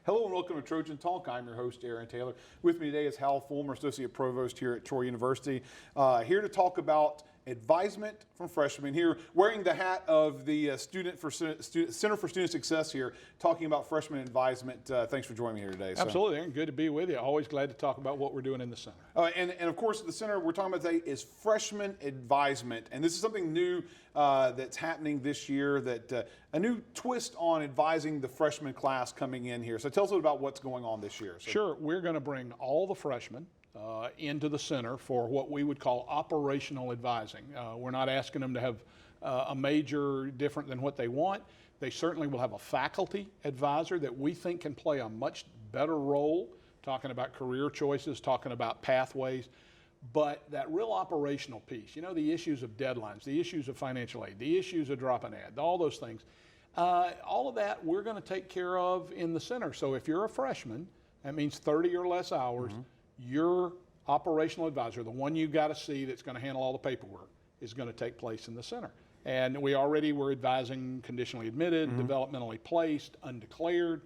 Hello and welcome to Trojan Talk. I'm your host, Aaron Taylor. With me today is Hal Fulmer, Associate Provost here at Troy University, here to talk about advisement from freshmen, here wearing the hat of the Center for Student Success here, talking about freshman advisement. Thanks for joining me here today. Absolutely, Aaron. Good to be with you. Always glad to talk about what we're doing in the center. And of course, the center we're talking about today is freshman advisement. And this is something new that's happening this year, that a new twist on advising the freshman class coming in here. So tell us a little about what's going on this year. Sure. We're going to bring all the freshmen into the center for what we would call operational advising. We're not asking them to have a major different than what they want. They certainly will have a faculty advisor that we think can play a much better role, talking about career choices, talking about pathways. But that real operational piece, you know, the issues of deadlines, the issues of financial aid, the issues of drop and add, all those things, all of that we're going to take care of in the center. So if you're a freshman, that means 30 or less hours, your operational advisor, the one you got to see that's going to handle all the paperwork, is going to take place in the center. And we already were advising conditionally admitted, developmentally placed, undeclared.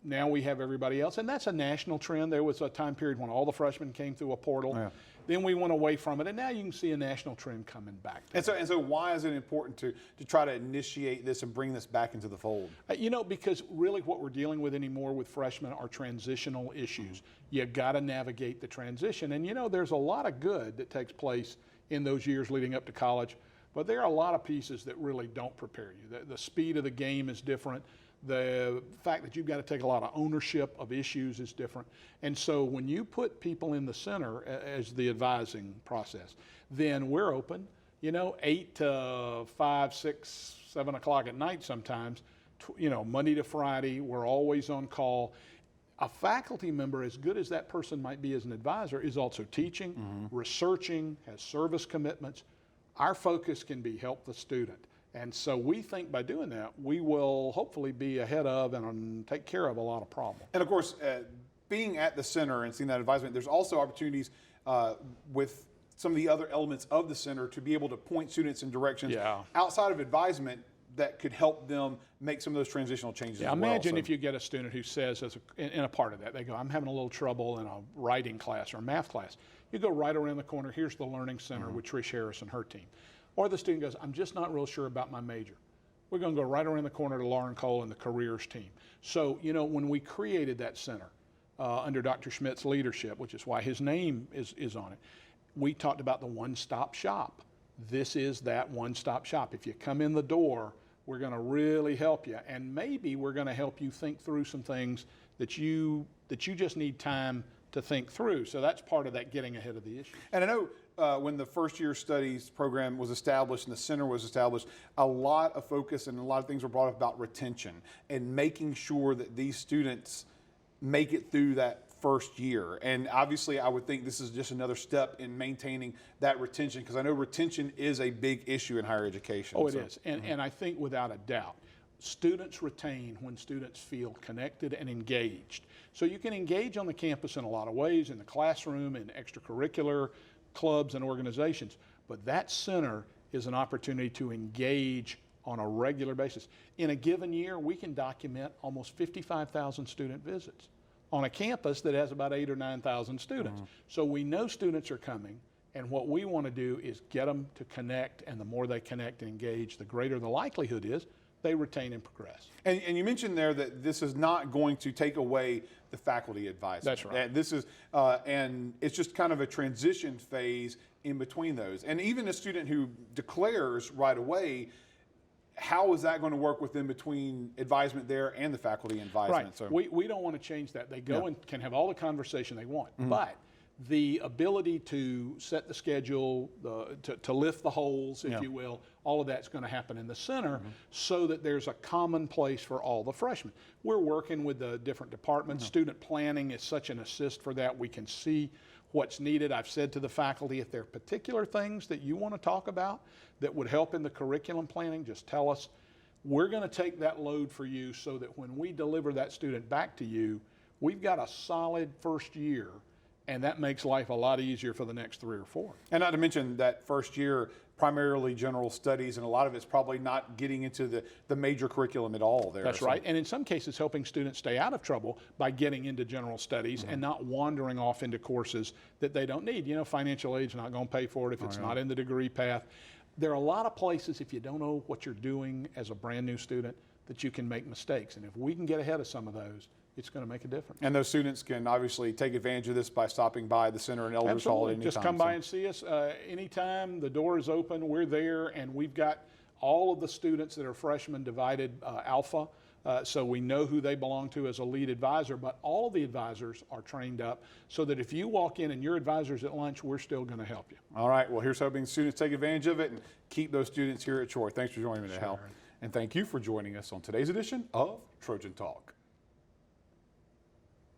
Now we have everybody else, and that's a national trend. There was a time period when all the freshmen came through a portal. Yeah. Then we went away from it, and now you can see a national trend coming back. And so why is it important to try to initiate this and bring this back into the fold? You know, because really what we're dealing with anymore with freshmen are transitional issues. You got to navigate the transition, and you know, there's a lot of good that takes place in those years leading up to college, but there are a lot of pieces that really don't prepare you. The speed of the game is different. The fact that you've got to take a lot of ownership of issues is different. And so when you put people in the center as the advising process, then we're open, you know, 8 to 5, 6, 7 o'clock at night sometimes, you know, Monday to Friday, we're always on call. A faculty member, as good as that person might be as an advisor, is also teaching, researching, has service commitments. Our focus can be help the student. And so we think by doing that, we will hopefully be ahead of and take care of a lot of problems. And of course, being at the center and seeing that advisement, there's also opportunities with some of the other elements of the center to be able to point students in directions outside of advisement that could help them make some of those transitional changes. Yeah, imagine if you get a student who says, in a part of that, they go, I'm having a little trouble in a writing class or a math class. You go right around the corner, here's the Learning Center with Trish Harris and her team. Or the student goes, I'm just not real sure about my major. We're going to go right around the corner to Lauren Cole and the careers team. So, you know, when we created that center under Dr. Schmidt's leadership, which is why his name is on it, we talked about the one-stop shop. This is that one-stop shop. If you come in the door, we're going to really help you. And maybe we're going to help you think through some things that you just need time to think through. So that's part of that getting ahead of the issue. And I know when the first year studies program was established and the center was established, a lot of focus and a lot of things were brought up about retention and making sure that these students make it through that first year. And obviously I would think this is just another step in maintaining that retention, because I know retention is a big issue in higher education. Oh, it is. And I think without a doubt, students retain when students feel connected and engaged. So you can engage on the campus in a lot of ways, in the classroom, in extracurricular clubs and organizations, but that center is an opportunity to engage on a regular basis. In a given year, we can document almost 55,000 student visits on a campus that has about 8,000 or 9,000 students. So we know students are coming, and what we want to do is get them to connect, and the more they connect and engage, the greater the likelihood is they retain and progress. And you mentioned there that this is not going to take away the faculty advisor. That's right. And this is, and it's just kind of a transition phase in between those. And even a student who declares right away, how is that going to work within between advisement there and the faculty advisement? Right. So we don't want to change that. They go and can have all the conversation they want, but the ability to set the schedule, to lift the holes, if you will, all of that's going to happen in the center so that there's a common place for all the freshmen. We're working with the different departments. Student planning is such an assist for that. We can see what's needed. I've said to the faculty, if there are particular things that you want to talk about that would help in the curriculum planning, just tell us. We're going to take that load for you so that when we deliver that student back to you, we've got a solid first year. and that makes life a lot easier for the next 3 or 4. And not to mention that first year, primarily general studies, and a lot of it's probably not getting into the major curriculum at all there. That's right, and in some cases helping students stay out of trouble by getting into general studies and not wandering off into courses that they don't need. You know, financial aid's not going to pay for it if it's not in the degree path. There are a lot of places, if you don't know what you're doing as a brand new student, that you can make mistakes, and if we can get ahead of some of those, it's going to make a difference. And those students can obviously take advantage of this by stopping by the center and Elders Hall at any Just time. come by and see us anytime. The door is open. We're there, and we've got all of the students that are freshmen divided alpha, so we know who they belong to as a lead advisor, but all of the advisors are trained up so that if you walk in and your advisor's at lunch, we're still going to help you. All right, well, here's hoping students take advantage of it and keep those students here at Troy. Thanks for joining me today, Hal. And thank you for joining us on today's edition of Trojan Talk.